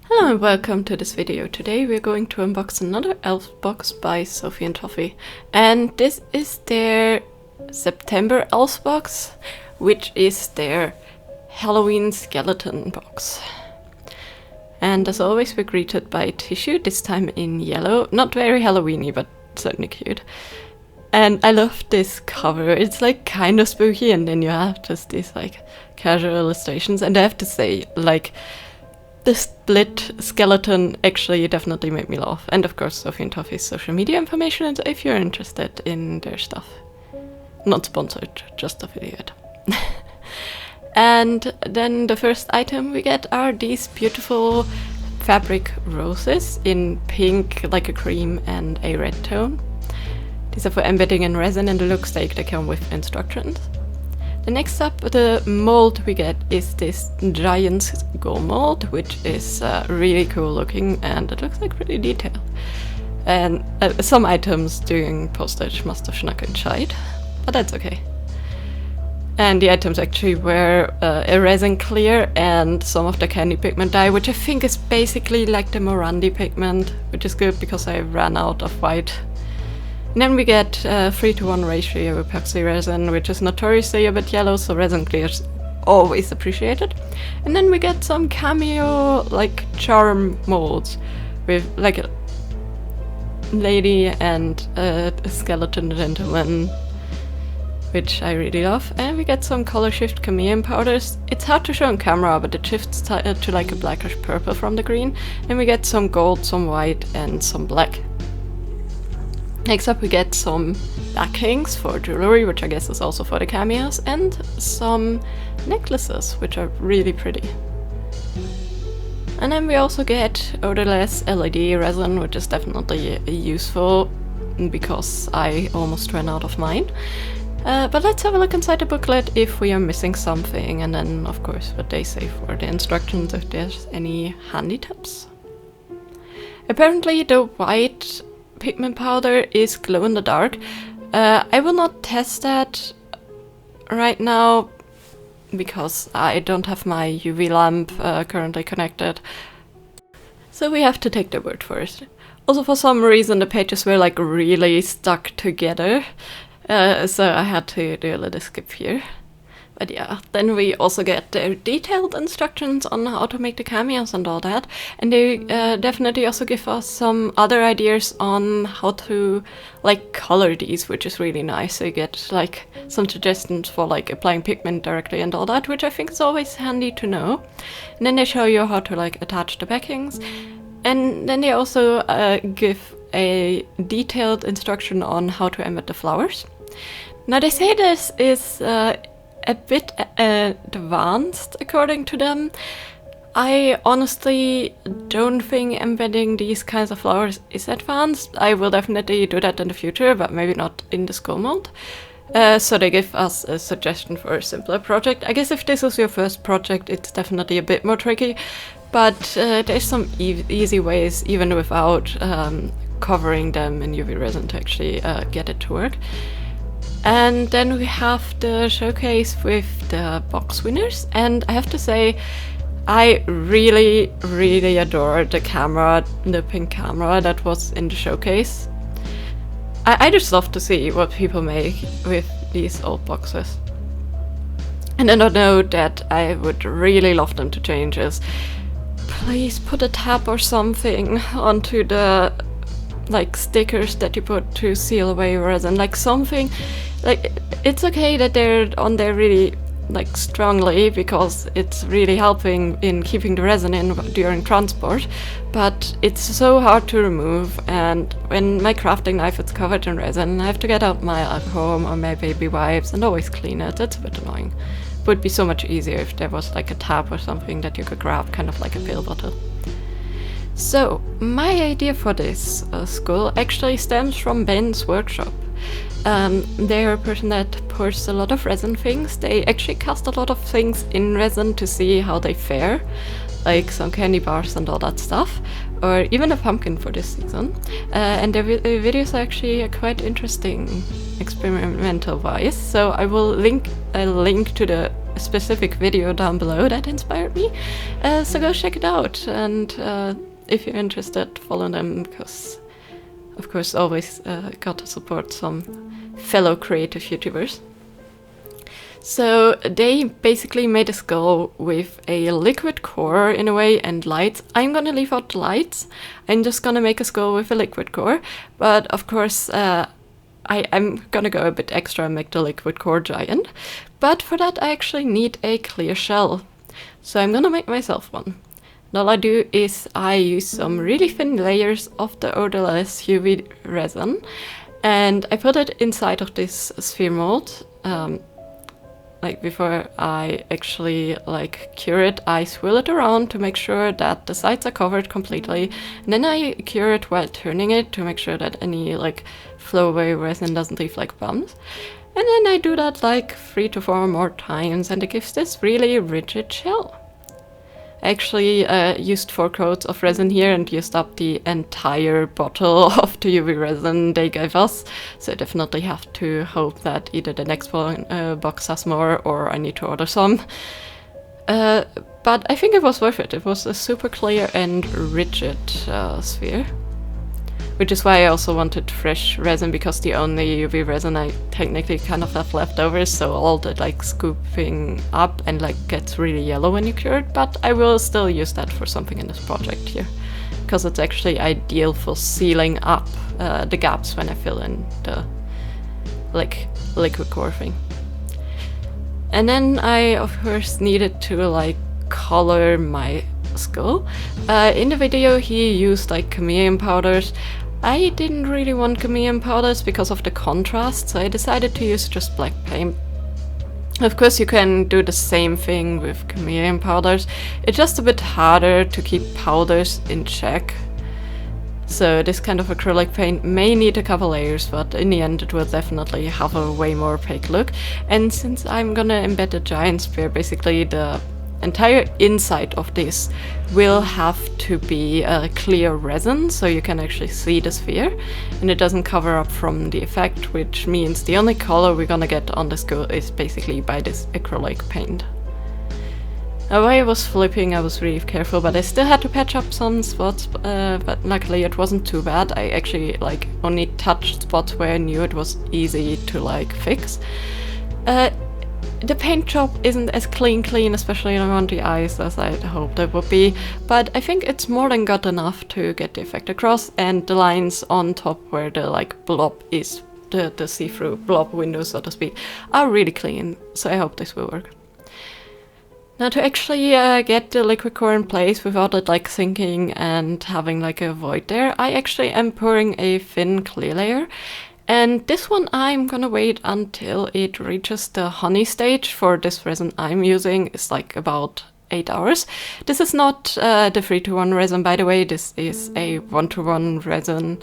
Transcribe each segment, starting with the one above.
Hello and welcome to this video. Today we're going to unbox another Elves box by Sophie and Toffee. And this is their September Elves box, which is their Halloween skeleton box. And as always we're greeted by tissue, this time in yellow. Not very Halloweeny, but certainly cute. And I love this cover. It's like kind of spooky, and then you have just these like casual illustrations. And I have to say, like, the split skeleton actually definitely made me laugh. And of course Sophie and Toffee's social media information if you're interested in their stuff. Not sponsored, just affiliate. And then the first item we get are these beautiful fabric roses in pink, like a cream, and a red tone. These are for embedding in resin, and it looks like they come with instructions. The next up, the mold we get is this giant skull mold, which is really cool looking, and it looks like pretty detailed. And some items during postage must have snuck inside, but that's okay. And the items actually were a resin clear and some of the candy pigment dye, which I think is basically like the Morandi pigment, which is good because I ran out of white. And then we get 3:1 ratio epoxy resin, which is notoriously a bit yellow, so resin clear's always appreciated. And then we get some cameo like charm molds with like a lady and a skeleton gentleman, which I really love. And we get some color shift chameleon powders. It's hard to show on camera, but it shifts to like a blackish purple from the green. And we get some gold, some white, and some black. Next up we get some backings for jewelry, which I guess is also for the cameos, and some necklaces, which are really pretty. And then we also get odorless LED resin, which is definitely useful because I almost ran out of mine. But let's have a look inside the booklet if we are missing something, and then of course what they say for the instructions if there's any handy tips. Apparently the white pigment powder is glow in the dark. I will not test that right now because I don't have my UV lamp currently connected, so we have to take their word for it. Also, for some reason the pages were like really stuck together, so I had to do a little skip here. But yeah, then we also get their detailed instructions on how to make the cameos and all that. And they definitely also give us some other ideas on how to like color these, which is really nice. So you get like some suggestions for like applying pigment directly and all that, which I think is always handy to know. And then they show you how to like attach the backings. And then they also give a detailed instruction on how to embed the flowers. Now they say this is a bit advanced according to them. I honestly don't think embedding these kinds of flowers is advanced. I will definitely do that in the future, but maybe not in the skull mold. So they give us a suggestion for a simpler project. I guess if this is your first project, it's definitely a bit more tricky, but there's some easy ways, even without covering them in UV resin, to actually get it to work. And then we have the showcase with the box winners, and I have to say I really adore the camera, the pink camera that was in the showcase. I just love to see what people make with these old boxes. And then a note that I would really love them to change is please put a tab or something onto the like stickers that you put to seal away resin, like something. Like, it's okay that they're on there really like strongly because it's really helping in keeping the resin in during transport, but it's so hard to remove, and when my crafting knife is covered in resin, I have to get out my alcohol or my baby wipes and always clean it. It's a bit annoying. It would be so much easier if there was like a tab or something that you could grab, kind of like a pill bottle. So, my idea for this skull actually stems from Ben's workshop. They're a person that pours a lot of resin things. They actually cast a lot of things in resin to see how they fare. like some candy bars and all that stuff, or even a pumpkin for this season. And the videos are actually quite interesting experimental wise, so I will link a link to the specific video down below that inspired me, so go check it out, and if you're interested, follow them, because of course always got to support some fellow creative YouTubers. So they basically made a skull with a liquid core in a way and lights. I'm gonna leave out the lights. I'm just gonna make a skull with a liquid core, but of course I'm gonna go a bit extra and make the liquid core giant. But for that I actually need a clear shell. So I'm gonna make myself one. And all I do is I use some really thin layers of the odorless UV resin, and I put it inside of this sphere mold. Like before I actually like cure it, I swirl it around to make sure that the sides are covered completely, and then I cure it while turning it to make sure that any like flow away resin doesn't leave like bumps. And then I do that like 3 to 4 more times, and it gives this really rigid shell. I actually used 4 coats of resin here and used up the entire bottle of the UV resin they gave us, so I definitely have to hope that either the next box has more or I need to order some. But I think it was worth it. It was a super clear and rigid sphere. Which is why I also wanted fresh resin, because the only UV resin I technically kind of have left over, so all the like scooping up and like gets really yellow when you cure it, but I will still use that for something in this project here, because it's actually ideal for sealing up the gaps when I fill in the like liquid core thing. And then I of course needed to like color my skull. In the video he used like chameleon powders. I didn't really want chameleon powders because of the contrast, so I decided to use just black paint. Of course you can do the same thing with chameleon powders, it's just a bit harder to keep powders in check. So this kind of acrylic paint may need a couple layers, but in the end it will definitely have a way more opaque look. And since I'm gonna embed a giant sphere, basically the entire inside of this will have to be a clear resin, so you can actually see the sphere and it doesn't cover up from the effect, which means the only color we're gonna get on the skull is basically by this acrylic paint. Now while I was flipping I was really careful, but I still had to patch up some spots, but luckily it wasn't too bad. I actually like only touched spots where I knew it was easy to like fix. The paint job isn't as clean, especially around the eyes, as I'd hoped it would be, but I think it's more than good enough to get the effect across, and the lines on top where the like blob is, the see-through blob window so to speak, are really clean, so I hope this will work. Now to actually get the liquid core in place without it like sinking and having like a void there, I actually am pouring a thin clear layer. And this one I'm gonna wait until it reaches the honey stage. For this resin I'm using is like about 8 hours. This is not the 3-to-1 resin, by the way. This is a 1-to-1 resin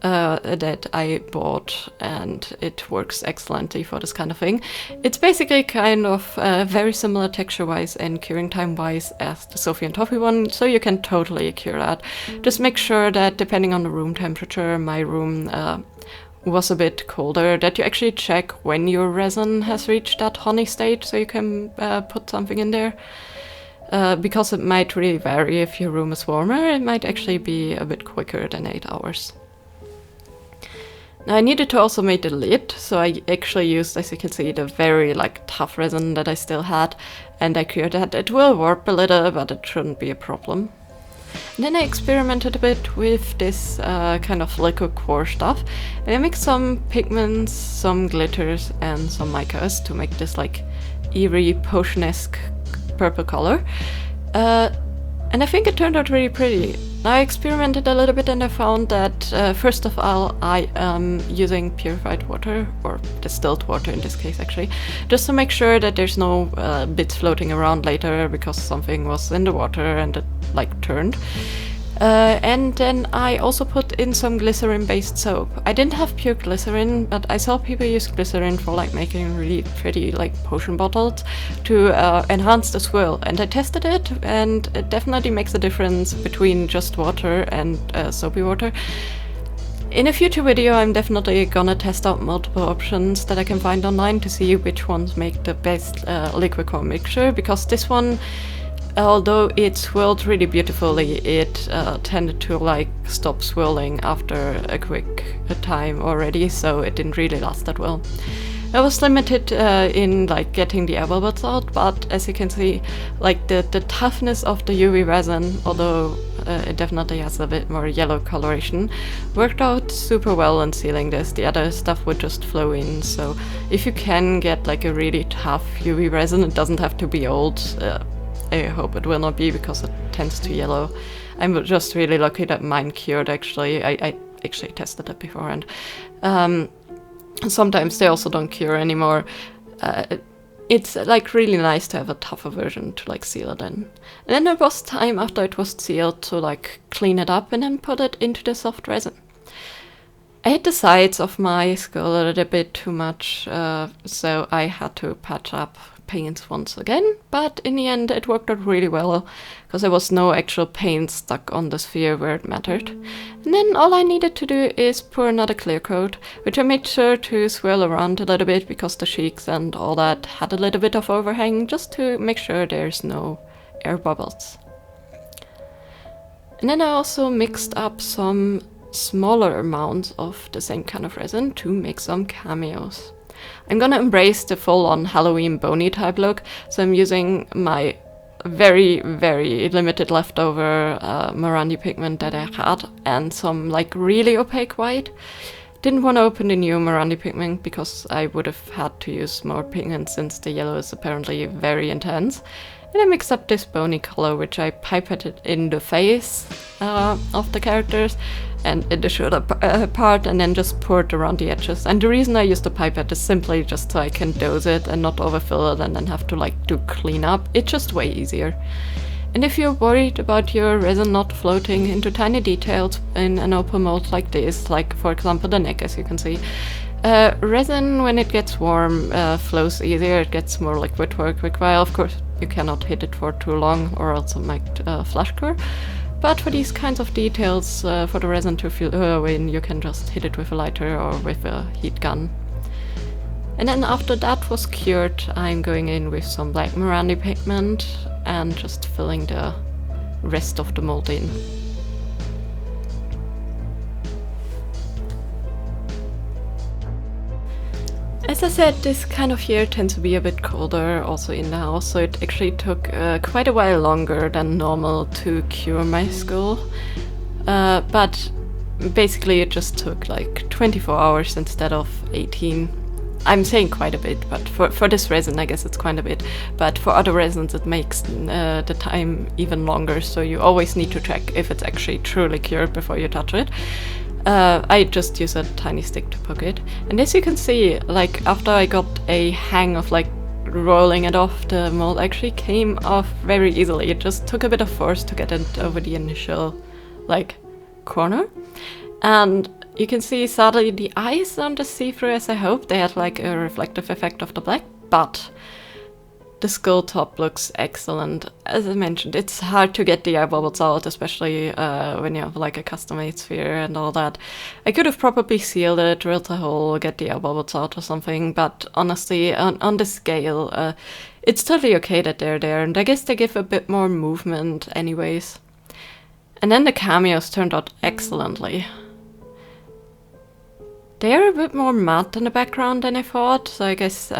that I bought, and it works excellently for this kind of thing. It's basically kind of very similar texture-wise and curing time-wise as the Sophie and Toffee one, so you can totally cure that. Just make sure that depending on the room temperature, my room was a bit colder, that you actually check when your resin has reached that honey stage so you can put something in there. Because it might really vary. If your room is warmer, it might actually be a bit quicker than 8 hours. Now I needed to also make the lid, so I actually used, as you can see, the very like tough resin that I still had, and I cured that. It will warp a little, but it shouldn't be a problem. And then I experimented a bit with this kind of liquid core stuff, and I mixed some pigments, some glitters and some micas to make this like eerie potion-esque purple color. And I think it turned out really pretty. I experimented a little bit and I found that first of all I am using purified water, or distilled water in this case actually, just to make sure that there's no bits floating around later because something was in the water and it like turned. And then I also put in some glycerin-based soap. I didn't have pure glycerin, but I saw people use glycerin for like making really pretty like potion bottles to enhance the swirl. And I tested it, and it definitely makes a difference between just water and soapy water. In a future video, I'm definitely gonna test out multiple options that I can find online to see which ones make the best liquid core mixture, because this one, although it swirled really beautifully, it tended to like stop swirling after a quick time already, so it didn't really last that well. I was limited in like getting the air bubbles out, but as you can see, like the toughness of the UV resin, although it definitely has a bit more yellow coloration, worked out super well in sealing this. The other stuff would just flow in, so if you can get like a really tough UV resin, it doesn't have to be old. I hope it will not be, because it tends to yellow. I'm just really lucky that mine cured actually. I actually tested it beforehand. Sometimes they also don't cure anymore. It's like really nice to have a tougher version to like seal it in. And then there was time after it was sealed to like clean it up and then put it into the soft resin. I hit the sides of my skull a little bit too much, so I had to patch up paints once again, but in the end it worked out really well, because there was no actual paint stuck on the sphere where it mattered. And then all I needed to do is pour another clear coat, which I made sure to swirl around a little bit because the cheeks and all that had a little bit of overhang, just to make sure there's no air bubbles. And then I also mixed up some smaller amounts of the same kind of resin to make some cameos. I'm gonna embrace the full-on Halloween bony type look, so I'm using my very, very limited leftover Morandi pigment that I had and some like really opaque white. Didn't want to open the new Morandi pigment because I would have had to use more pigment since the yellow is apparently very intense. And I mixed up this bony color, which I pipetted in the face of the characters and in the shoulder part, and then just poured around the edges. And the reason I used the pipette is simply just so I can dose it and not overfill it and then have to like do cleanup. It's just way easier. And if you're worried about your resin not floating into tiny details in an open mold like this, like for example the neck, as you can see, resin when it gets warm flows easier, it gets more liquid for a quick while. Of course you cannot hit it for too long or else it might flash core. But for these kinds of details, for the resin to flow in, you can just hit it with a lighter or with a heat gun. And then after that was cured, I'm going in with some black Morandi pigment and just filling the rest of the mold in. As I said, this kind of year tends to be a bit colder also in the house, so it actually took quite a while longer than normal to cure my skull. But basically it just took like 24 hours instead of 18. I'm saying quite a bit, but for this resin I guess it's quite a bit. But for other resins it makes the time even longer, so you always need to check if it's actually truly cured before you touch it. I just use a tiny stick to poke it. And as you can see, like after I got a hang of like rolling it off, the mold actually came off very easily. It just took a bit of force to get it over the initial like corner. And you can see sadly the eyes aren't as see-through as I hoped. They had like a reflective effect of the black, but the skull top looks excellent. As I mentioned, it's hard to get the eye bubbles out, especially when you have like a custom-made sphere and all that. I could have probably sealed it, drilled a hole, get the eye bubbles out or something, but honestly, on the scale, it's totally okay that they're there, and I guess they give a bit more movement anyways. And then the cameos turned out excellently. They're a bit more matte in the background than I thought, so I guess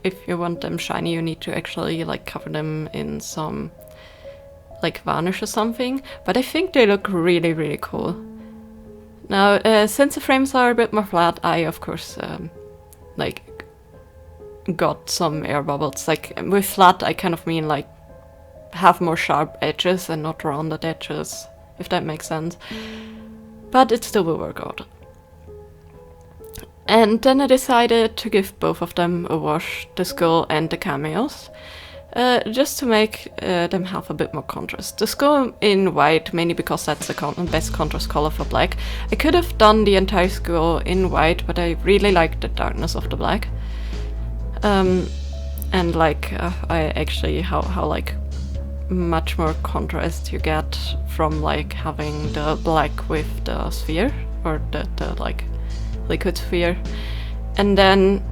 if you want them shiny you need to actually like cover them in some like varnish or something, but I think they look really, really cool. Now, since the frames are a bit more flat, I of course like got some air bubbles. Like with flat I kind of mean like have more sharp edges and not rounded edges, if that makes sense. But it still will work out. And then I decided to give both of them a wash, the skull and the cameos. just to make them have a bit more contrast. The skull in white, mainly because that's the best contrast color for black. I could have done the entire skull in white, but I really like the darkness of the black. And like, I actually, how like much more contrast you get from like having the black with the sphere, or the like liquid sphere. And then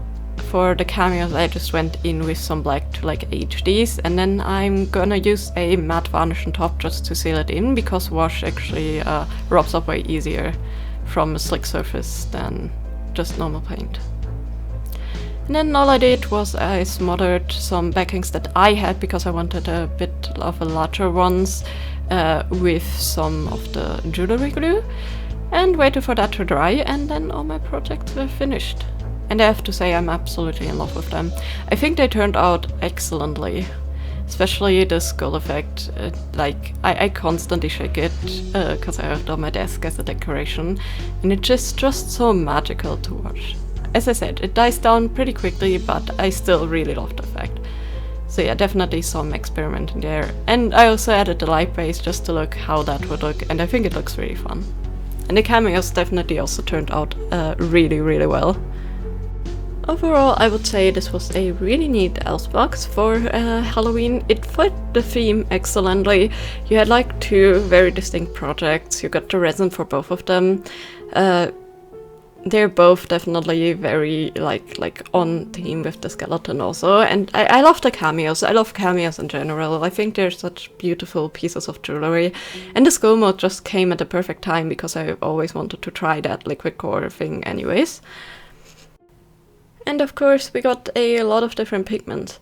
for the cameos I just went in with some black to like age these, and then I'm gonna use a matte varnish on top just to seal it in, because wash actually rubs off way easier from a slick surface than just normal paint. And then all I did was I smothered some backings that I had, because I wanted a bit of a larger ones, with some of the jewelry glue, and waited for that to dry, and then all my projects were finished. And I have to say I'm absolutely in love with them. I think they turned out excellently, especially the skull effect. Like, I constantly shake it because I have it on my desk as a decoration, and it's just so magical to watch. As I said, it dies down pretty quickly, but I still really love the effect. So yeah, definitely some experimenting there. And I also added the light base just to look how that would look, and I think it looks really fun. And the cameos definitely also turned out really well. Overall, I would say this was a really neat Elves box for Halloween. It fit the theme excellently. You had like two very distinct projects. You got the resin for both of them. They're both definitely very like on theme with the skeleton also. And I love the cameos. I love cameos in general. I think they're such beautiful pieces of jewelry. And the skull mode just came at the perfect time, because I always wanted to try that liquid core thing anyways. And of course we got a lot of different pigments.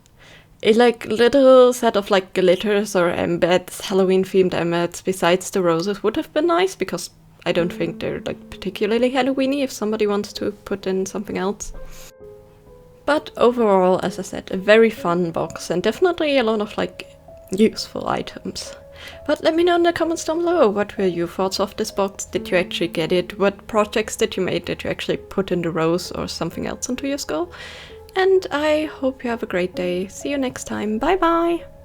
A like little set of like glitters or embeds, Halloween themed embeds besides the roses would have been nice, because I don't think they're like particularly Halloweeny if somebody wants to put in something else. But overall, as I said, a very fun box, and definitely a lot of like useful items. But let me know in the comments down below, what were your thoughts of this box? Did you actually get it? What projects did you make that you actually put in the rose or something else into your skull? And I hope you have a great day. See you next time. Bye bye!